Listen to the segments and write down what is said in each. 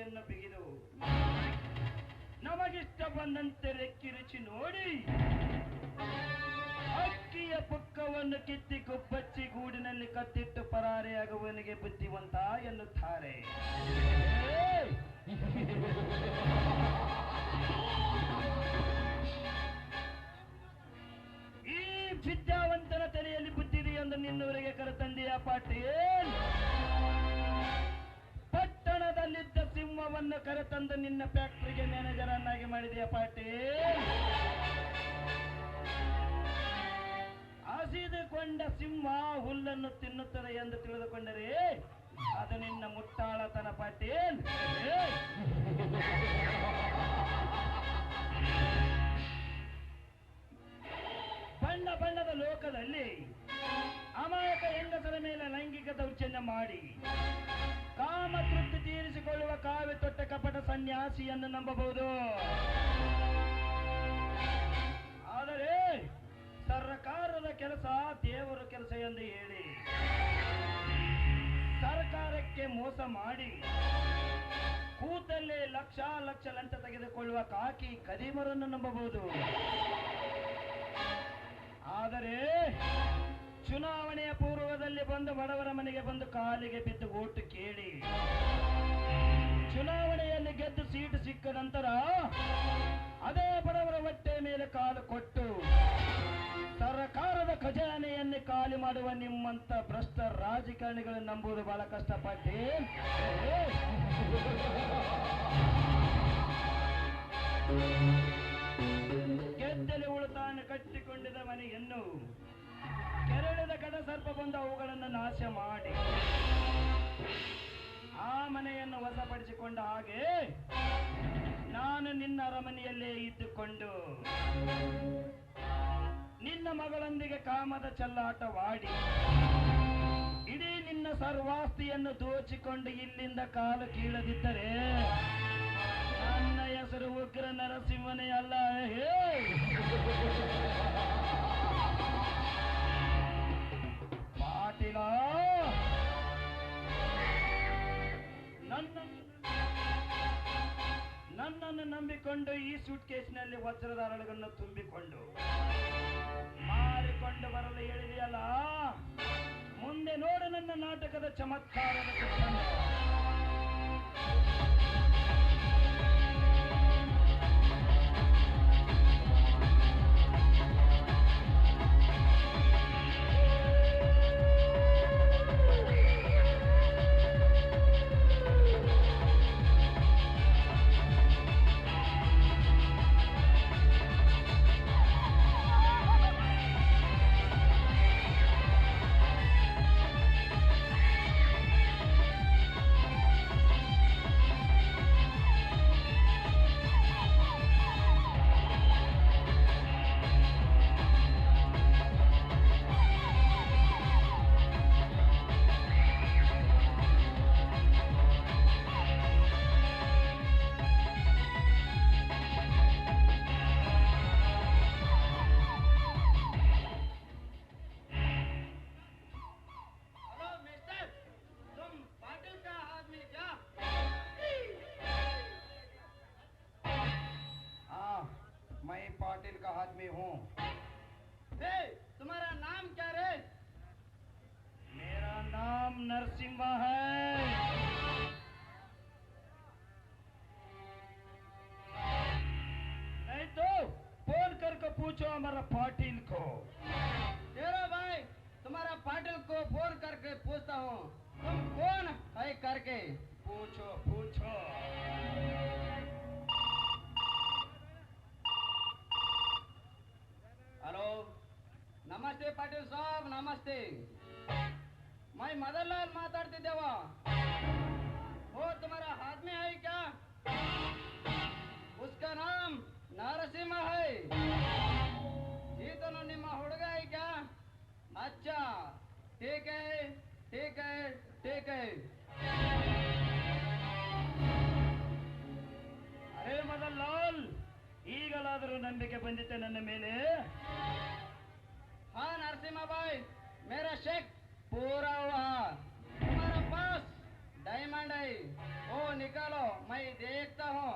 ರೆಕ್ಕೆಯನ್ನು ಬಿಗಿದು ನಮಗಿಷ್ಟ ಬಂದಂತೆ ರೆಕ್ಕಿ ರುಚಿ ನೋಡಿ ಅಕ್ಕಿಯ ಪುಕ್ಕವನ್ನು ಕಿತ್ತಿ ಕೊಬ್ಬಚ್ಚಿ ಗೂಡಿನಲ್ಲಿ ಕತ್ತಿಟ್ಟು ಪರಾರಿಯಾಗುವವನಿಗೆ ಬುದ್ಧಿವಂತ ಎನ್ನುತ್ತಾರೆ. ಈ ವಿದ್ಯಾವಂತನ ತಲೆಯಲ್ಲಿ ಬುದ್ಧಿದೆ ಎಂದು ನಿನ್ನವರಿಗೆ ಕರೆತಂದೆಯ ಪಾಟೀಲ್. ಪಟ್ಟಣದಲ್ಲಿದ್ದ ಸಿಂಹವನ್ನು ಕರೆತಂದು ನಿನ್ನ ಫ್ಯಾಕ್ಟರಿಗೆ ಮ್ಯಾನೇಜರ್ ಅನ್ನಾಗಿ ಮಾಡಿದೆಯ ಪಾಟೀಲ್. ಹಸಿದುಕೊಂಡ ಸಿಂಹ ಹುಲ್ಲನ್ನು ತಿನ್ನುತ್ತದೆ ಎಂದು ತಿಳಿದುಕೊಂಡರೆ ಅದು ನಿನ್ನ ಮುಟ್ಟಾಳತನ ಪಾಟೀಲ್. ಬಣ್ಣ ಬಣ್ಣದ ಲೋಕದಲ್ಲಿ ಅಮಾಯಕ ಹೆಂಗಸರ ಮೇಲೆ ಲೈಂಗಿಕ ದೌರ್ಜನ್ಯ ಮಾಡಿ ಕಾಮ ತೃಪ್ತಿ ತೀರಿಸಿಕೊಳ್ಳುವ ಕಾವ್ಯ ತೊಟ್ಟ ಕಪಟ ಸನ್ಯಾಸಿಯನ್ನು ನಂಬಬಹುದು. ಆದರೆ ಸರ್ಕಾರದ ಕೆಲಸ ದೇವರ ಕೆಲಸ ಎಂದು ಹೇಳಿ ಸರ್ಕಾರಕ್ಕೆ ಮೋಸ ಮಾಡಿ ಕೂತಲ್ಲೇ ಲಕ್ಷ ಲಕ್ಷ ಲಂಚ ತೆಗೆದುಕೊಳ್ಳುವ ಕಾಕಿ ಕದೀಮರನ್ನು ನಂಬಬಹುದು. ಆದರೆ ಚುನಾವಣೆಯ ಪೂರ್ವದಲ್ಲಿ ಬಂದು ಬಡವರ ಮನೆಗೆ ಬಂದು ಕಾಲಿಗೆ ಬಿದ್ದು ಓಟು ಕೇಳಿ ಚುನಾವಣೆಯಲ್ಲಿ ಗೆದ್ದು ಸೀಟು ಸಿಕ್ಕ ನಂತರ ಅದೇ ಬಡವರ ಹೊಟ್ಟೆ ಮೇಲೆ ಕಾಲು ಕೊಟ್ಟು ಸರ್ಕಾರದ ಖಜಾನೆಯನ್ನೇ ಖಾಲಿ ಮಾಡುವ ನಿಮ್ಮಂತ ಭ್ರಷ್ಟ ರಾಜಕಾರಣಿಗಳನ್ನು ನಂಬುವುದು ಬಹಳ ಕಷ್ಟಪಟ್ಟೆ. ಗೆದ್ದಲೆ ಉಳಿತಾನ ಕಟ್ಟಿಕೊಂಡಿದ್ದ ಮನೆಯನ್ನು ಕೆರಳಿದ ಕಡ ಸರ್ಪ ಬಂದು ಅವುಗಳನ್ನು ನಾಶ ಮಾಡಿ ಆ ಮನೆಯನ್ನು ವಶಪಡಿಸಿಕೊಂಡ ಹಾಗೆ ನಾನು ನಿನ್ನ ಅರಮನೆಯಲ್ಲೇ ಇದ್ದುಕೊಂಡು ನಿನ್ನ ಮಗಳೊಂದಿಗೆ ಕಾಮದ ಚೆಲ್ಲಾಟವಾಡಿ ಇಡೀ ನಿನ್ನ ಸರ್ವಾಸ್ತಿಯನ್ನು ದೋಚಿಕೊಂಡು ಇಲ್ಲಿಂದ ಕಾಲು ಕೀಳದಿದ್ದರೆ ನನ್ನ ಹೆಸರು ಉಗ್ರ ನರಸಿಂಹನೇ ಅಲ್ಲ. ಪಾಟೀಲ, ನನ್ನನ್ನು ನಂಬಿಕೊಂಡು ಈ ಸೂಟ್ ಕೇಸಿನಲ್ಲಿ ವಜ್ರದ ಅರಳುಗಳನ್ನು ತುಂಬಿಕೊಂಡು ಮಾರಿಕೊಂಡು ಬರಲು ಹೇಳಿದೆಯಲ್ಲ, ಮುಂದೆ ನೋಡು ನನ್ನ ನಾಟಕದ ಚಮತ್ಕಾರದ ಚಿತ್ರಣ. पाटिल का आदमी हूँ। तुम्हारा नाम क्या रे? मेरा नाम नरसिम्हा है। नहीं तो फोन करके पूछो हमारा पाटिल को। तेरा भाई तुम्हारा पाटिल को फोन करके पूछता हूँ, तुम कौन है करके पूछो पूछो। हेलो, नमस्ते पाटिल साहब, नमस्ते। मैं मदनलाल माताಡ್ತಿದ್ದೇವಾ? वो तुम्हारा आदमी है क्या? उसका नाम नरसिम्हा है। ये तो ನಿಮ್ಮ ಹುಡುಗ है क्या? अच्छा, ठीक है ठीक है ठीक है। अरे मदनलाल, ಈಗಲಾದರೂ ನಂಬಿಕೆ ಬಂದಿತ್ತೆ ನನ್ನ ಮೇಲೆ? हाँ नरसिम्हा भाई, मेरा चेक पूरा हुआ। तुम्हारे पास डायमंड है, वो निकालो, मैं देखता हूँ।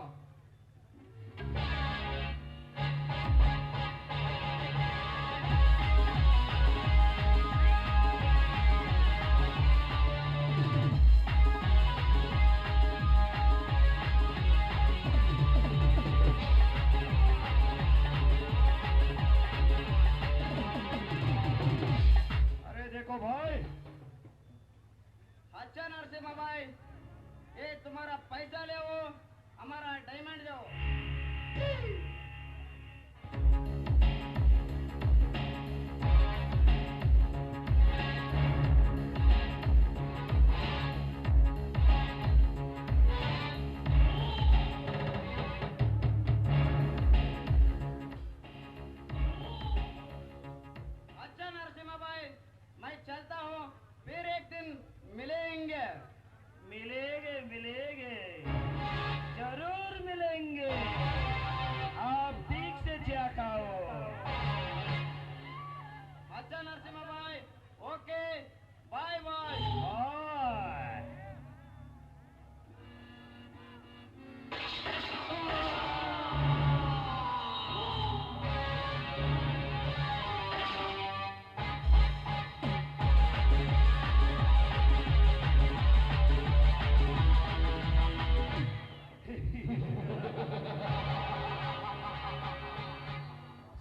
अरे देखो भाई, अच्छा नरसिम्हा भाई, ये तुम्हारा पैसा ले, वो हमारा डायमंड दो। अच्छा नरसिम्हा भाई, मैं चलता हूँ, फिर एक दिन मिलेंगे। मिलेंगे मिलेंगे, जरूर मिलेंगे। आप ठीक से जा खाओ। अच्छा नरसिम्हा भाई, ओके, बाय बाय। और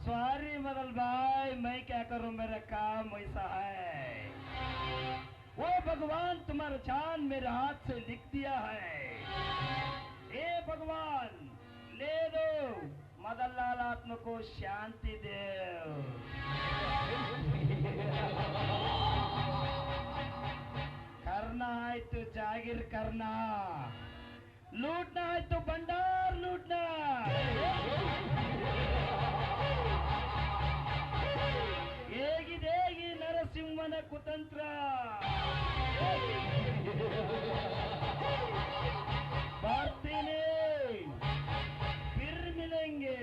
सॉरी मदल भाई, मैं क्या करूं, मेरा काम ऐसा है। वो भगवान तुम्हारा जान मेरे हाथ से लिख दिया है। हे भगवान, ले दो, मदन लाल आत्मा को शांति दे। करना है तो जागीर करना, लूटना है तो भंडार लूटना। ಹೇಗಿದೇಗಿ ನರಸಿಂಹನ ಕುತಂತ್ರ. ಬರ್ತೀನಿ, ಫಿರ್ ಮಿಲೆಂಗೆ.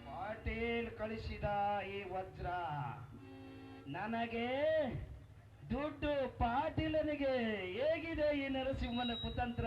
ಪಾಟೀಲ್ ಕಳಿಸಿದ ಈ ವಜ್ರ ನನಗೆ, ದುಡ್ಡು ಪಾಟೀಲನಿಗೆ. ಹೇಗಿದೆ ಈ ನರಸಿಂಹನ ಕುತಂತ್ರ?